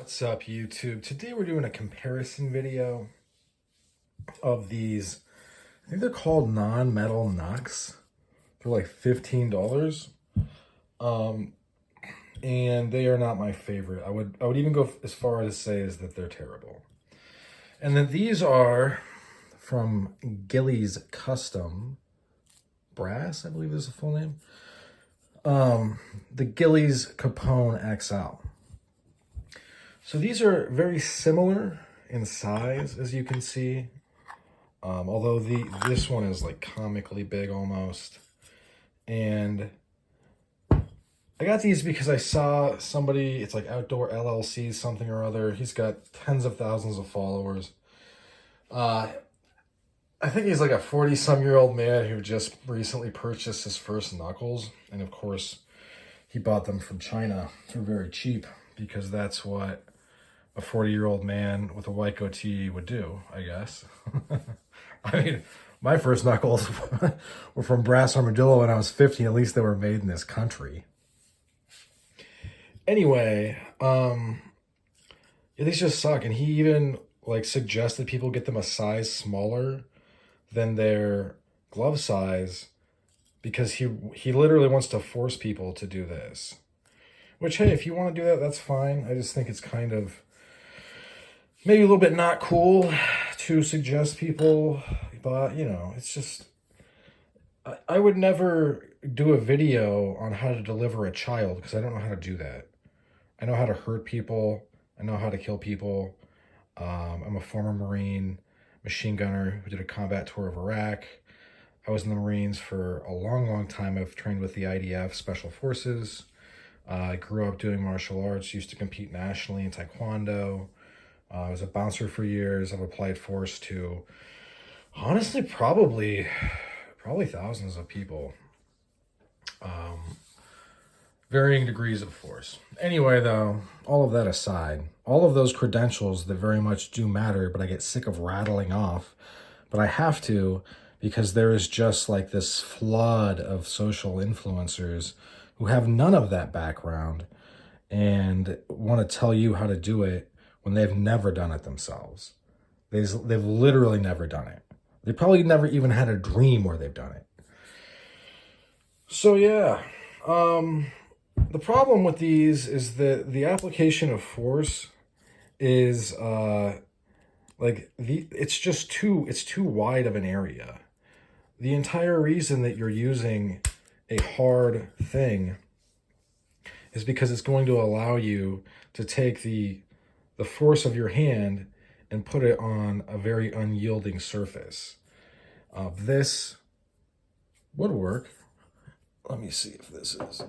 What's up, YouTube? Today we're doing a comparison video of these. I think they're called non-metal Knucks. They're like $15. And they are not my favorite. I would even go as far as say is that they're terrible. And then these are from Gilly's Custom Brass, I believe is the full name. The Gilly's Capone XL. So these are very similar in size, as you can see. Although this one is like comically big almost. And I got these because I saw somebody, it's like Outdoor LLC something or other. He's got tens of thousands of followers. I think he's like a 40-some-year-old man who just recently purchased his first knuckles. And of course, he bought them from China for very cheap because that's what a 40-year-old man with a white goatee would do, I guess. I mean, my first knuckles were from Brass Armadillo when I was 15. At least they were made in this country. Anyway, these just suck. And he even like suggested people get them a size smaller than their glove size because he literally wants to force people to do this. Which, hey, if you want to do that, that's fine. I just think it's kind of maybe a little bit not cool to suggest people, but, you know, it's just, I would never do a video on how to deliver a child because I don't know how to do that. I know how to hurt people. I know how to kill people. I'm a former Marine machine gunner who did a combat tour of Iraq. I was in the Marines for a long, long time. I've trained with the IDF Special Forces. I grew up doing martial arts, used to compete nationally in Taekwondo. I was a bouncer for years. I've applied force to, honestly, probably thousands of people. Varying degrees of force. Anyway, though, all of that aside, all of those credentials that very much do matter, but I get sick of rattling off. But I have to because there is just like this flood of social influencers who have none of that background and want to tell you how to do it when they've never done it themselves. They've literally never done it. They probably never even had a dream where they've done it. So yeah, the problem with these is that the application of force is it's too wide of an area. The entire reason that you're using a hard thing is because it's going to allow you to take the force of your hand and put it on a very unyielding surface. This would work. Let me see if this is.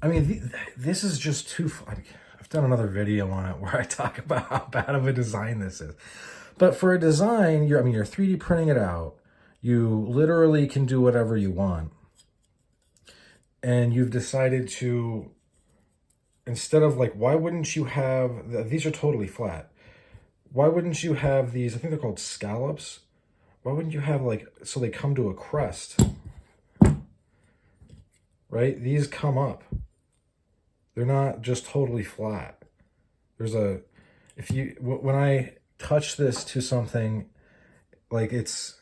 I mean, this is just too. I've done another video on it where I talk about how bad of a design this is. But for a design, you're 3D printing it out. You literally can do whatever you want. And you've decided to, instead of like, why wouldn't you have, these are totally flat. Why wouldn't you have these, I think they're called scallops. Why wouldn't you have like, so they come to a crest, right? These come up. They're not just totally flat. There's a, when I touch this to something, like it's,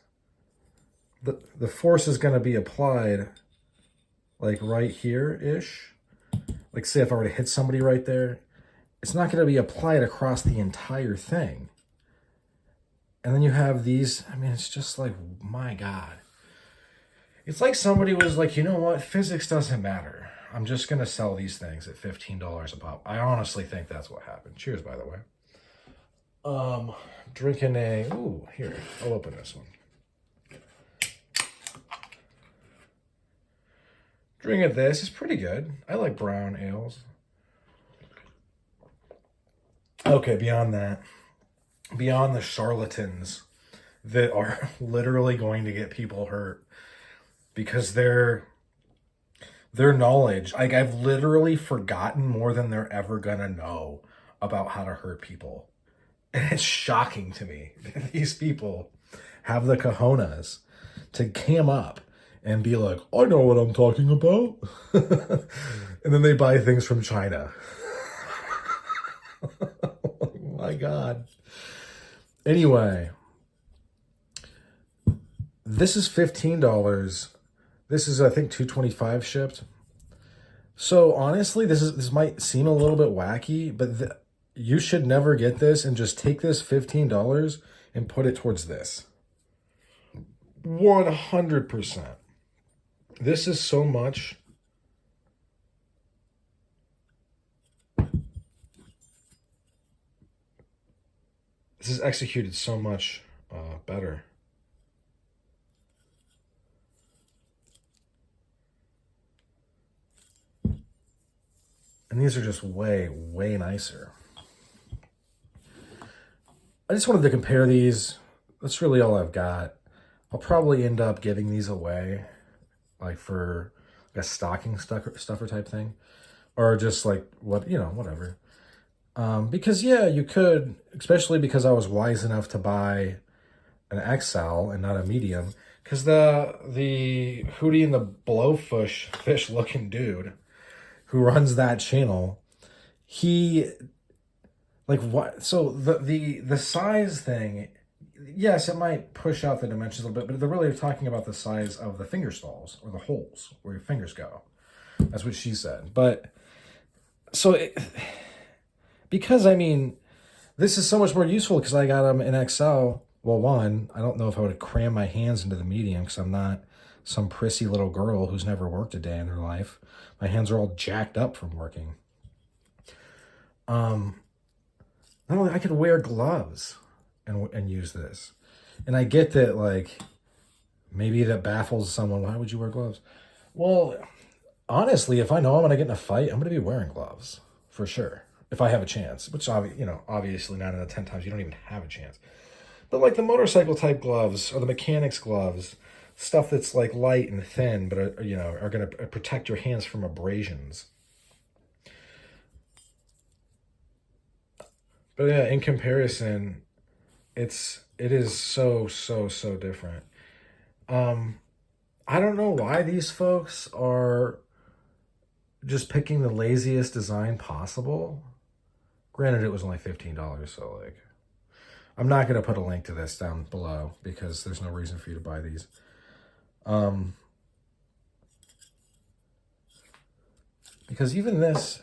the force is going to be applied like right here-ish. Like say if I were to hit somebody right there, it's not going to be applied across the entire thing. And then you have these, I mean, it's just like, my God. It's like somebody was like, you know what? Physics doesn't matter. I'm just going to sell these things at $15 a pop. I honestly think that's what happened. Cheers, by the way. Drinking ooh, here, I'll open this one. Drinking this is pretty good. I like brown ales. Okay, beyond that, beyond the charlatans that are literally going to get people hurt because their knowledge, like I've literally forgotten more than they're ever gonna know about how to hurt people. And it's shocking to me that these people have the cojones to cam up and be like, I know what I'm talking about. And then they buy things from China. Oh my God. Anyway, this is $15. This is, I think, $2.25 shipped. So honestly, this might seem a little bit wacky, but you should never get this and just take this $15 and put it towards this. 100%. This is so much. This is executed so much better. And these are just way, way nicer. I just wanted to compare these. That's really all I've got. I'll probably end up giving these away, like for like a stocking stuffer type thing, or just like whatever. Because yeah, you could, especially because I was wise enough to buy an XL and not a medium, because the Hootie and the Blowfish fish looking dude who runs that channel, he like what? So the size thing, yes, it might push out the dimensions a little bit, but they're really talking about the size of the finger stalls or the holes where your fingers go. That's what she said. But so because I mean, this is so much more useful because I got them in XL. Well, one, I don't know if I would cram my hands into the medium because I'm not some prissy little girl who's never worked a day in her life. My hands are all jacked up from working. Not only I could wear gloves and use this. And I get that, like, maybe that baffles someone. Why would you wear gloves? Well, honestly, if I know I'm going to get in a fight, I'm going to be wearing gloves for sure. If I have a chance, which, obviously 9 out of 10 times you don't even have a chance. But like the motorcycle type gloves or the mechanics gloves, stuff that's like light and thin, but are going to protect your hands from abrasions. But yeah, in comparison, it is so different. I don't know why these folks are just picking the laziest design possible. Granted, it was only $15, so like, I'm not going to put a link to this down below because there's no reason for you to buy these. Because even this,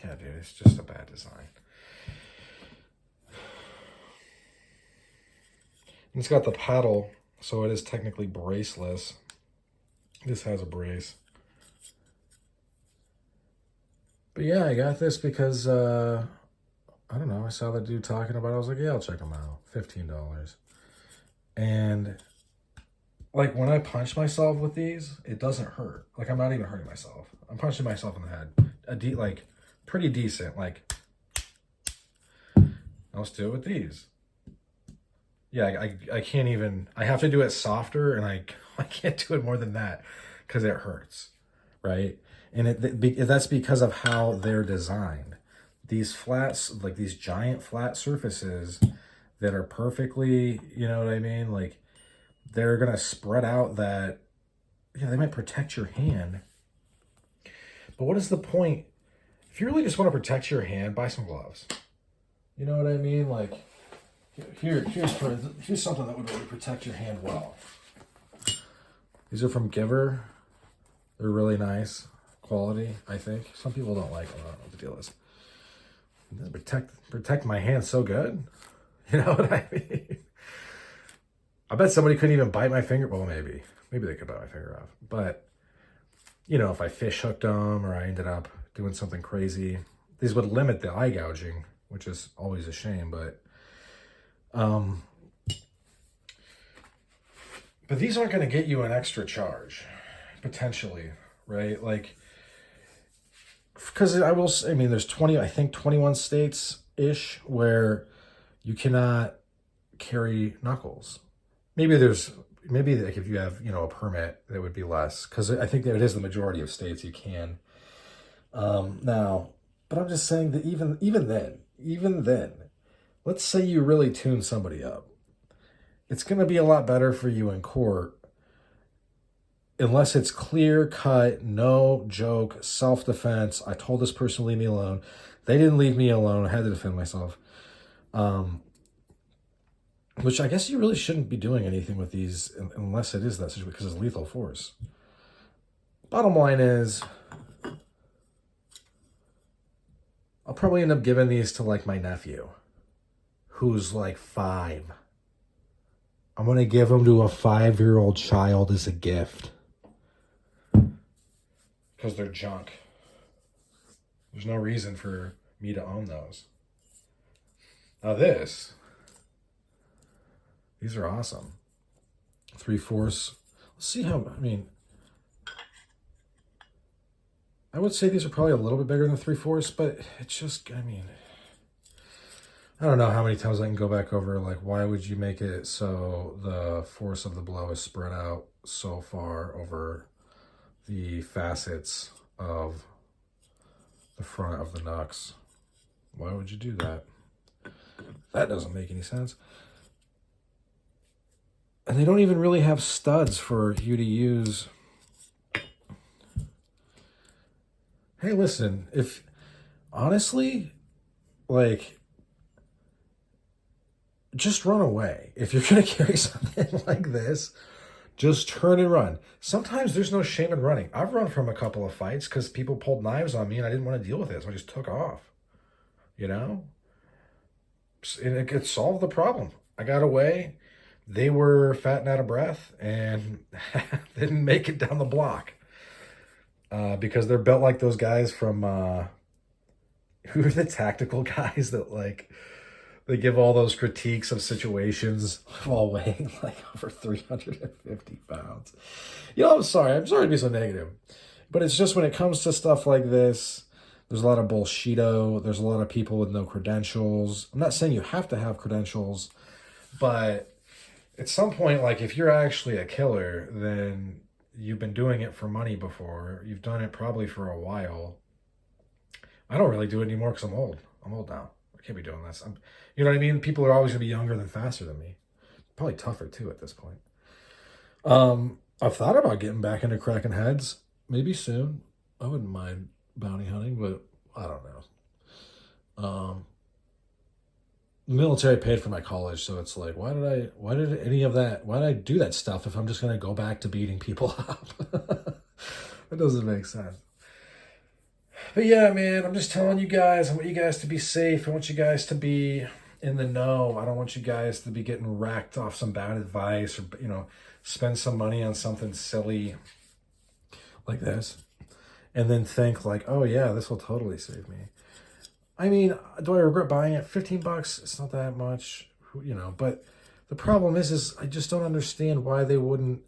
yeah, dude, it's just a bad design. And it's got the paddle, so it is technically braceless. This has a brace. But yeah, I got this because, I don't know, I saw the dude talking about it. I was like, yeah, I'll check them out. $15. And like when I punch myself with these, it doesn't hurt. Like I'm not even hurting myself. I'm punching myself in the head. Like pretty decent. Like let's do it with these. Yeah, I can't even. I have to do it softer, and I can't do it more than that because it hurts, right? And that's because of how they're designed. These flats, like these giant flat surfaces that are perfectly, you know what I mean? Like they're gonna spread out that, yeah, they might protect your hand. But what is the point? If you really just want to protect your hand, buy some gloves. You know what I mean? Like here's something that would really protect your hand well. These are from Giver. They're really nice quality, I think. Some people don't like them. I don't know what the deal is. Protect my hand so good. You know what I mean? I bet somebody couldn't even bite my finger. Well, maybe they could bite my finger off. But, if I fish hooked them or I ended up doing something crazy, these would limit the eye gouging, which is always a shame. But these aren't going to get you an extra charge, potentially, right? Like, because there's 21 states-ish where you cannot carry knuckles. Maybe like if you have, a permit, that would be less. Because I think that it is the majority of states you can. Now, but I'm just saying that even then, let's say you really tune somebody up. it's going to be a lot better for you in court unless it's clear cut, no joke, self-defense. I told this person to leave me alone. They didn't leave me alone. I had to defend myself. Which I guess you really shouldn't be doing anything with these unless it is that situation because it's lethal force. Bottom line is, I'll probably end up giving these to like my nephew, who's like 5. I'm going to give them to a 5-year-old child as a gift. Because they're junk. There's no reason for me to own those. Now these are awesome. 3/4. Let's see how, I would say these are probably a little bit bigger than 3/4, but it's just, I don't know how many times I can go back over, like, why would you make it so the force of the blow is spread out so far over the facets of the front of the Knucks? Why would you do that? That doesn't make any sense. And they don't even really have studs for you to use. Hey, listen, if, honestly, like, just run away. If you're going to carry something like this, just turn and run. Sometimes there's no shame in running. I've run from a couple of fights because people pulled knives on me and I didn't want to deal with it, so I just took off. You know? And it solved the problem. I got away. They were fat and out of breath and didn't make it down the block. Because they're built like those guys from, who are the tactical guys that, like, they give all those critiques of situations while weighing like over 350 pounds. I'm sorry to be so negative. But it's just when it comes to stuff like this, there's a lot of bullshito. There's a lot of people with no credentials. I'm not saying you have to have credentials, but at some point, like, if you're actually a killer, then you've been doing it for money before. You've done it probably for a while. I don't really do it anymore because I'm old. I'm old now. I can't be doing this. You know what I mean? People are always going to be younger than faster than me. Probably tougher, too, at this point. I've thought about getting back into cracking heads. Maybe soon. I wouldn't mind bounty hunting, but I don't know. The military paid for my college, so it's like, why did I do that stuff if I'm just going to go back to beating people up? That doesn't make sense. But yeah, man, I'm just telling you guys, I want you guys to be safe. I want you guys to be in the know. I don't want you guys to be getting racked off some bad advice or, spend some money on something silly like this and then think like, oh yeah, this will totally save me. Do I regret buying it? $15? It's not that much, but the problem is I just don't understand why they wouldn't.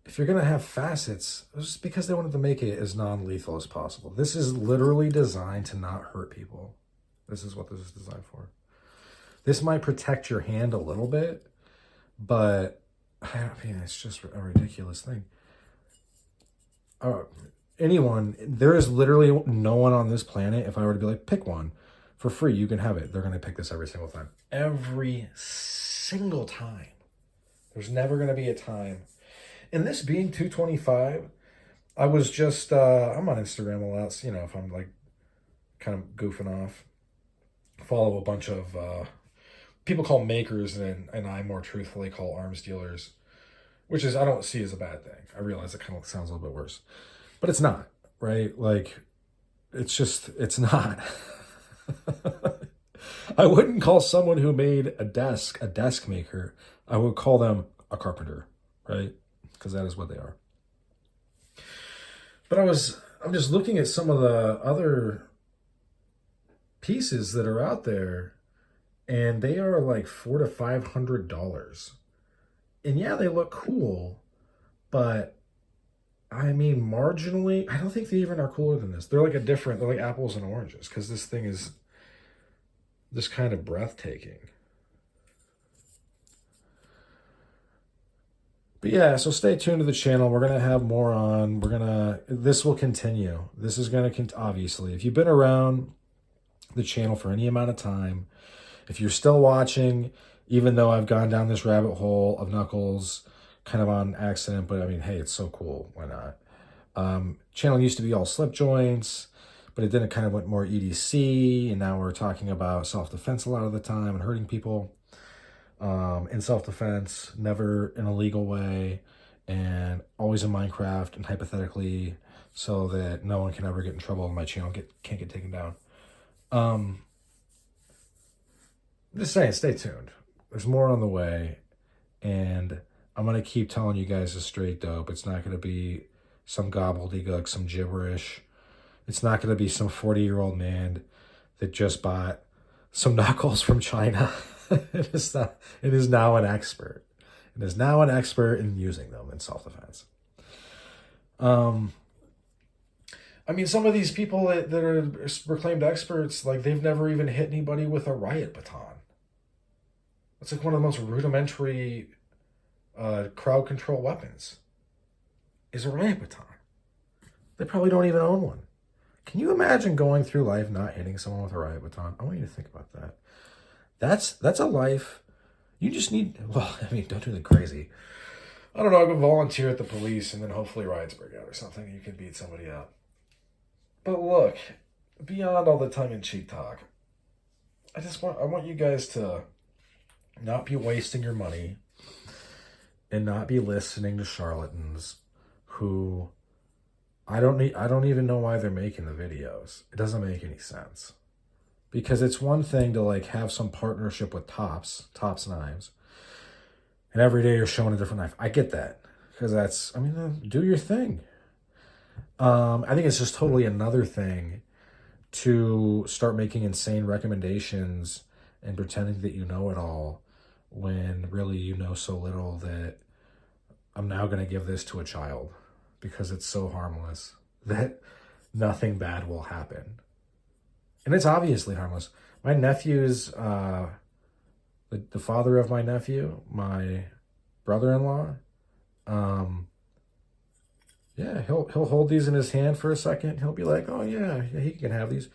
If you're going to have facets, it's because they wanted to make it as non-lethal as possible. This is literally designed to not hurt people. This is what this is designed for. This might protect your hand a little bit, but it's just a ridiculous thing. There is literally no one on this planet, if I were to be like, pick one for free, you can have it. They're going to pick this every single time. Every single time. There's never going to be a time. And this being 225, I was just, I'm on Instagram a lot, so, if I'm like kind of goofing off, follow a bunch of people call makers and I more truthfully call arms dealers, which is, I don't see as a bad thing. I realize it kind of sounds a little bit worse, but it's not, right? Like, it's not. I wouldn't call someone who made a desk maker. I would call them a carpenter, right? Because that is what they are. But I'm just looking at some of the other pieces that are out there, and they are like $400 to $500. And yeah, they look cool, but marginally, I don't think they even are cooler than this. They're like they're like apples and oranges, because this thing is just kind of breathtaking. But yeah, so stay tuned to the channel. We're going to have more on. This will continue. This is going to, obviously, if you've been around the channel for any amount of time, if you're still watching, even though I've gone down this rabbit hole of Knuckles kind of on accident, but I mean, hey, it's so cool. Why not? Channel used to be all slip joints, but it then it kind of went more EDC, and now we're talking about self-defense a lot of the time and hurting people in self-defense, never in a legal way, and always in Minecraft and hypothetically so that no one can ever get in trouble and my channel can't get taken down. I'm just saying, stay tuned. There's more on the way, and I'm going to keep telling you guys the straight dope. It's not going to be some gobbledygook, some gibberish. It's not going to be some 40-year-old man that just bought some knuckles from China. It is now an expert. It is now an expert in using them in self-defense. I mean, some of these people that are proclaimed experts, like, they've never even hit anybody with a riot baton. It's like one of the most rudimentary crowd control weapons is a riot baton. They probably don't even own one. Can you imagine going through life not hitting someone with a riot baton? I want you to think about that. That's a life. You just need, well, I mean, don't do anything crazy. I don't know, I could volunteer at the police and then hopefully riots break out or something and you can beat somebody up. But look, beyond all the tongue-in-cheek talk, I want you guys to not be wasting your money and not be listening to charlatans who I don't even know why they're making the videos. It doesn't make any sense. Because it's one thing to like have some partnership with Tops Knives, and every day you're showing a different knife. I get that. Because that's, I mean, do your thing. I think it's just totally another thing to start making insane recommendations and pretending that you know it all when really you know so little that I'm now going to give this to a child because it's so harmless that nothing bad will happen. And it's obviously harmless. My nephew's, the father of my nephew, my brother-in-law, yeah, he'll hold these in his hand for a second. He'll be like, oh yeah, he can have these.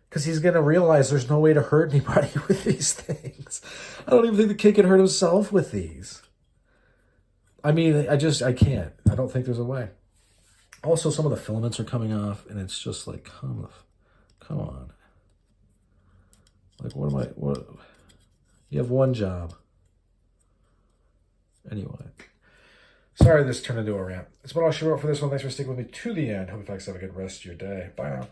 Because he's going to realize there's no way to hurt anybody with these things. I don't even think the kid can hurt himself with these. I mean, I can't. I don't think there's a way. Also, some of the filaments are coming off, and it's just like, come on. Like, what? You have one job. Anyway. Sorry this turned into a rant. It's been all she wrote for this one. Thanks for sticking with me to the end. Hope you guys have a good rest of your day. Bye now.